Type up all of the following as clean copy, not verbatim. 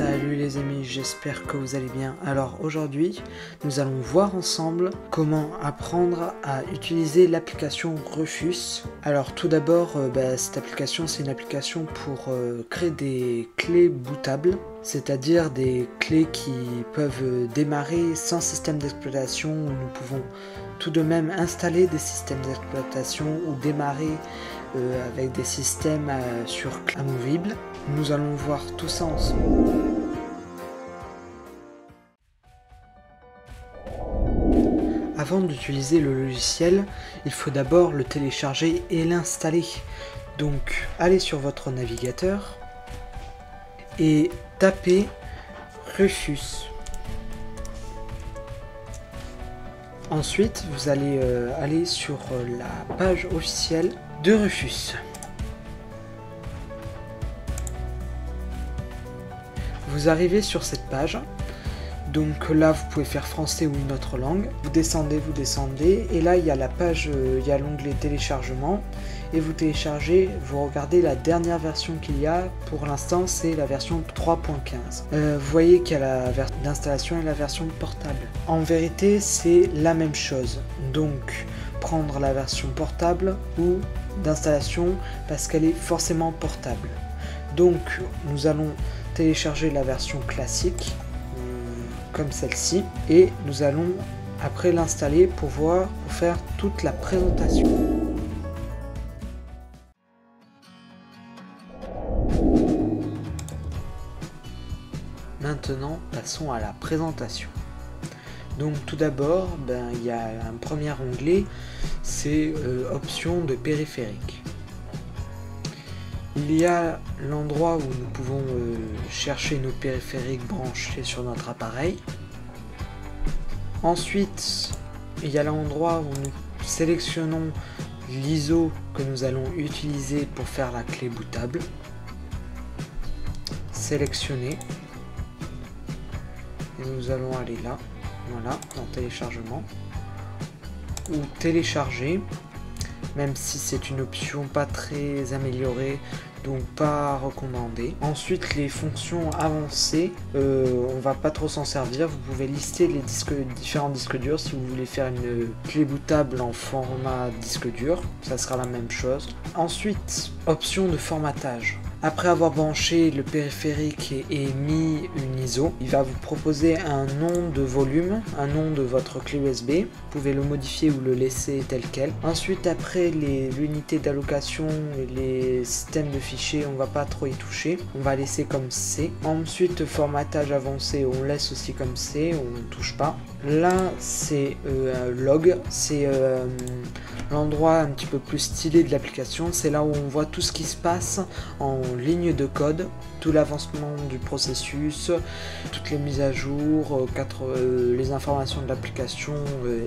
Salut les amis, j'espère que vous allez bien. Alors aujourd'hui, nous allons voir ensemble comment apprendre à utiliser l'application Rufus. Alors tout d'abord, cette application, c'est une application pour créer des clés bootables, c'est-à-dire des clés qui peuvent démarrer sans système d'exploitation, où nous pouvons tout de même installer des systèmes d'exploitation ou démarrer avec des systèmes sur amovibles. Nous allons voir tout ça ensemble. Avant d'utiliser le logiciel, il faut d'abord le télécharger et l'installer. Donc allez sur votre navigateur et tapez Rufus. Ensuite, vous allez aller sur la page officielle de Rufus. Vous arrivez sur cette page, donc là vous pouvez faire français ou une autre langue, vous descendez, et là il y a la page, il y a l'onglet téléchargement, et vous téléchargez, vous regardez la dernière version qu'il y a, pour l'instant c'est la version 3.15. Vous voyez qu'il y a la version d'installation et la version portable. En vérité c'est la même chose, donc prendre la version portable ou d'installation parce qu'elle est forcément portable. Donc nous allons télécharger la version classique comme celle-ci et nous allons après l'installer pour faire toute la présentation. Maintenant passons à la présentation. Donc tout d'abord il y a un premier onglet, c'est options de périphérique. Il y a l'endroit où nous pouvons chercher nos périphériques branchés sur notre appareil. Ensuite, il y a l'endroit où nous sélectionnons l'ISO que nous allons utiliser pour faire la clé bootable. Sélectionner. Et nous allons aller là, voilà, dans téléchargement. Ou télécharger. Même si c'est une option pas très améliorée, donc pas recommandée. Ensuite, les fonctions avancées, on va pas trop s'en servir. Vous pouvez lister les différents disques durs si vous voulez faire une clé bootable en format disque dur, ça sera la même chose. Ensuite, option de formatage. Après avoir branché le périphérique et mis une ISO, il va vous proposer un nom de volume, un nom de votre clé USB. Vous pouvez le modifier ou le laisser tel quel. Ensuite, après l'unité d'allocation et les systèmes de fichiers, on va pas trop y toucher. On va laisser comme C. Ensuite, formatage avancé, on laisse aussi comme C, on ne touche pas. Là, c'est log, c'est l'endroit un petit peu plus stylé de l'application. C'est là où on voit tout ce qui se passe en ligne de code, tout l'avancement du processus, toutes les mises à jour, les informations de l'application,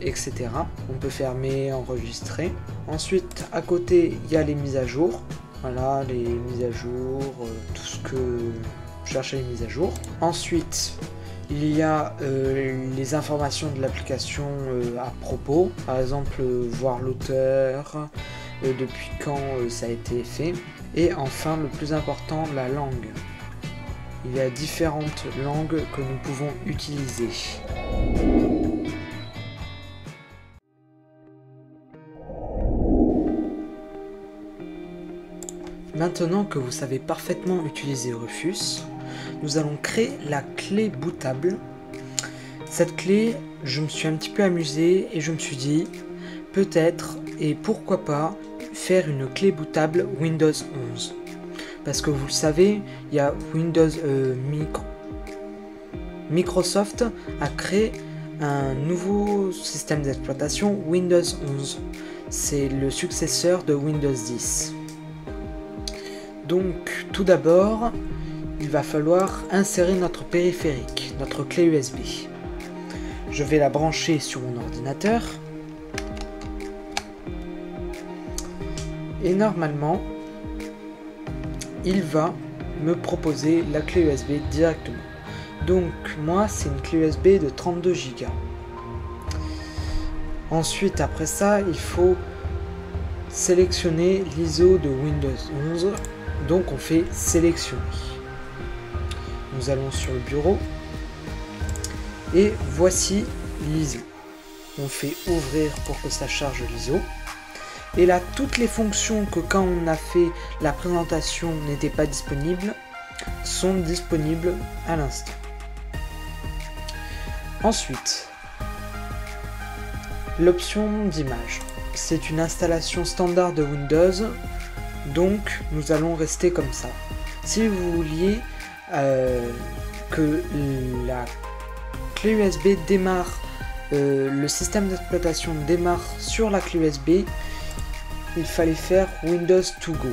etc. On peut fermer, enregistrer. Ensuite, à côté, il y a les mises à jour. Voilà, les mises à jour, tout ce que vous cherchez, les mises à jour. Ensuite, il y a les informations de l'application à propos, par exemple voir l'auteur, depuis quand ça a été fait. Et enfin, le plus important, la langue. Il y a différentes langues que nous pouvons utiliser. Maintenant que vous savez parfaitement utiliser Rufus, nous allons créer la clé bootable. Cette clé, je me suis un petit peu amusé et je me suis dit, peut-être et pourquoi pas, faire une clé bootable Windows 11. Parce que vous le savez, il y a Microsoft a créé un nouveau système d'exploitation Windows 11. C'est le successeur de Windows 10. Donc tout d'abord, il va falloir insérer notre périphérique, notre clé USB. Je vais la brancher sur mon ordinateur. Et normalement, il va me proposer la clé USB directement. Donc moi, c'est une clé USB de 32 Go. Ensuite, après ça, il faut sélectionner l'ISO de Windows 11. Donc on fait sélectionner. Nous allons sur le bureau. Et voici l'ISO. On fait ouvrir pour que ça charge l'ISO. Et là, toutes les fonctions que quand on a fait la présentation n'étaient pas disponibles, sont disponibles à l'instant. Ensuite, l'option d'image. C'est une installation standard de Windows, donc nous allons rester comme ça. Si vous vouliez que la clé USB démarre, le système d'exploitation démarre sur la clé USB, il fallait faire Windows to go.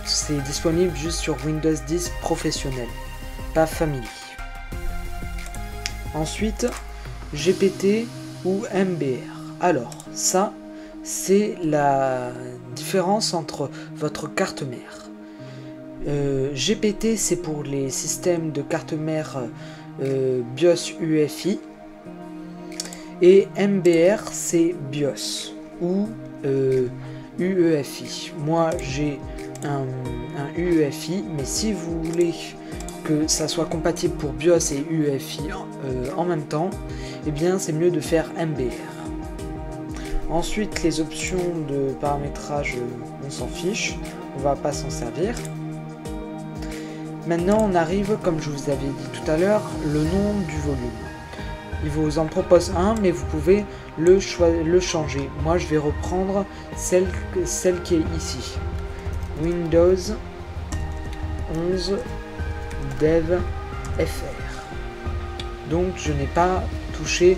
C'est disponible juste sur Windows 10 professionnel, pas Family. Ensuite, GPT ou MBR. Alors, ça, c'est la différence entre votre carte mère. GPT, c'est pour les systèmes de carte mère BIOS UEFI. Et MBR, c'est BIOS ou UEFI. Moi, j'ai un UEFI, mais si vous voulez que ça soit compatible pour BIOS et UEFI en même temps, eh bien c'est mieux de faire MBR. Ensuite, les options de paramétrage, on s'en fiche, on va pas s'en servir. Maintenant, on arrive, comme je vous avais dit tout à l'heure, le nom du volume. Il vous en propose un, mais vous pouvez le changer. Moi, je vais reprendre celle qui est ici. Windows 11 Dev FR. Donc, je n'ai pas touché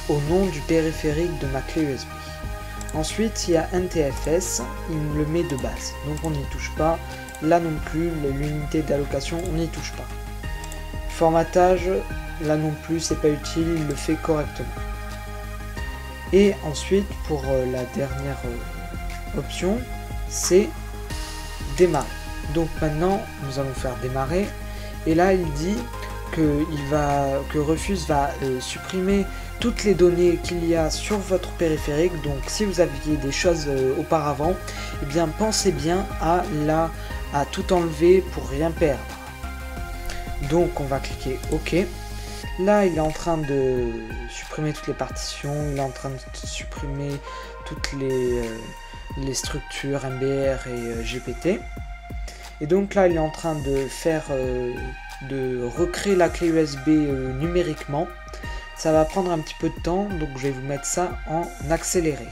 au nom du périphérique de ma clé USB. Ensuite, il y a NTFS, il me le met de base, donc on n'y touche pas. Là non plus, l'unité d'allocation, on n'y touche pas. Formatage, là non plus, c'est pas utile, il le fait correctement. Et ensuite, pour la dernière option, c'est démarrer. Donc maintenant, nous allons faire démarrer. Et là, il dit que Rufus va supprimer toutes les données qu'il y a sur votre périphérique. Donc si vous aviez des choses auparavant, eh bien pensez bien à tout enlever pour rien perdre. Donc on va cliquer OK. Là il est en train de supprimer toutes les partitions, il est en train de supprimer toutes les structures MBR et GPT. Et donc là il est en train de recréer la clé USB numériquement. Ça va prendre un petit peu de temps, donc je vais vous mettre ça en accéléré.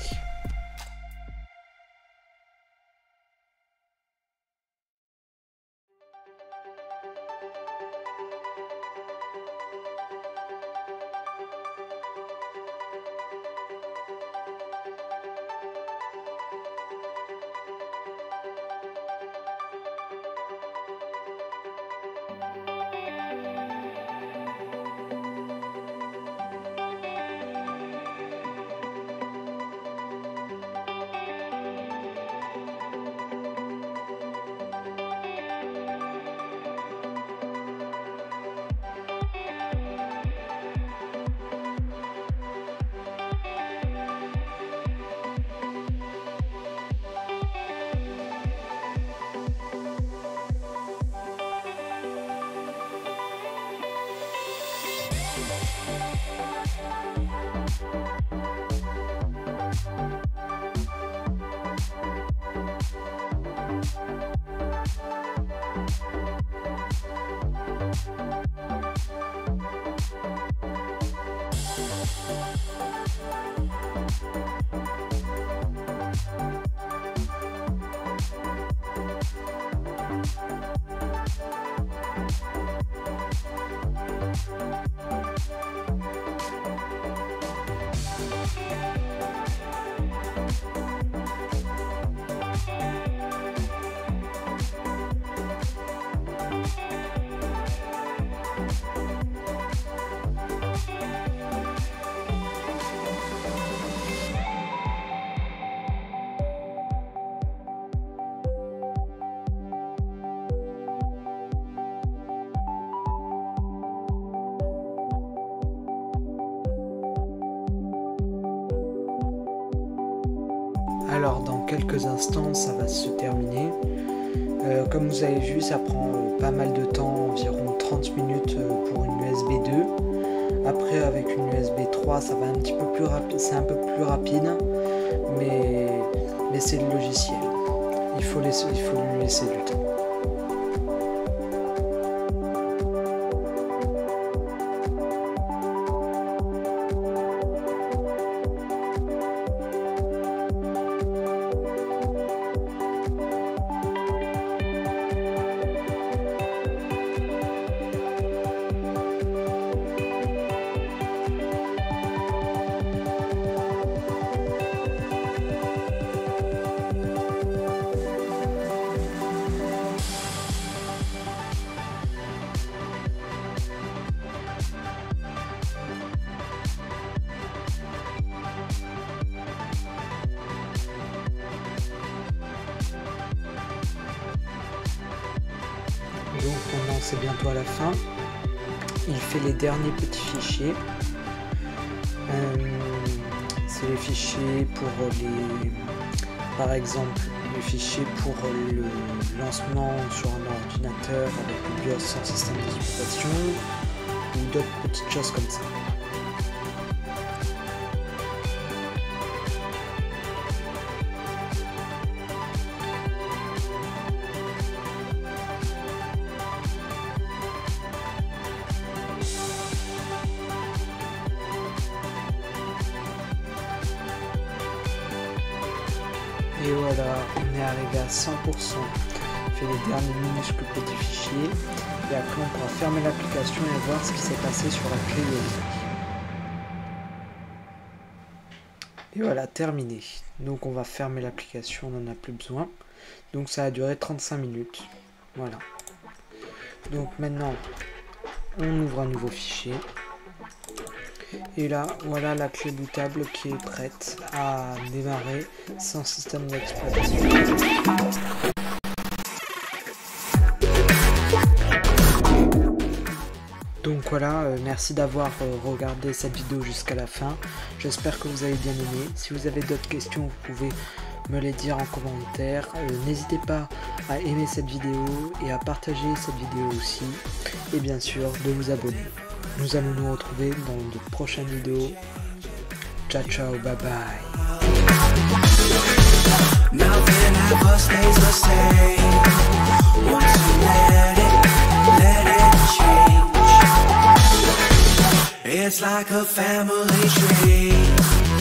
Alors dans quelques instants ça va se terminer. Comme vous avez vu, ça prend pas mal de temps, environ 30 minutes pour une USB 2. Après, avec une USB 3, ça va un petit peu plus rapide, c'est un peu plus rapide, mais c'est le logiciel. Il faut lui laisser du temps. Donc maintenant c'est bientôt à la fin. Il fait les derniers petits fichiers. C'est les fichiers pour par exemple, les fichiers pour le lancement sur un ordinateur avec le BIOS sans système d'exploitation ou d'autres petites choses comme ça. Et voilà, on est arrivé à 100%. On fait les derniers minuscules petits fichiers. Et après, on pourra fermer l'application et voir ce qui s'est passé sur la clé USB. Et voilà, terminé. Donc on va fermer l'application, on n'en a plus besoin. Donc ça a duré 35 minutes. Voilà. Donc maintenant, on ouvre un nouveau fichier. Et là, voilà la clé bootable qui est prête à démarrer sans système d'exploitation. Donc voilà, merci d'avoir regardé cette vidéo jusqu'à la fin. J'espère que vous avez bien aimé. Si vous avez d'autres questions, vous pouvez me les dire en commentaire. N'hésitez pas à aimer cette vidéo et à partager cette vidéo aussi. Et bien sûr, de vous abonner. Nous allons nous retrouver dans de prochaines vidéos. Ciao ciao, bye bye. Nothing ever stays the same. Once you let it change. It's like a family tree.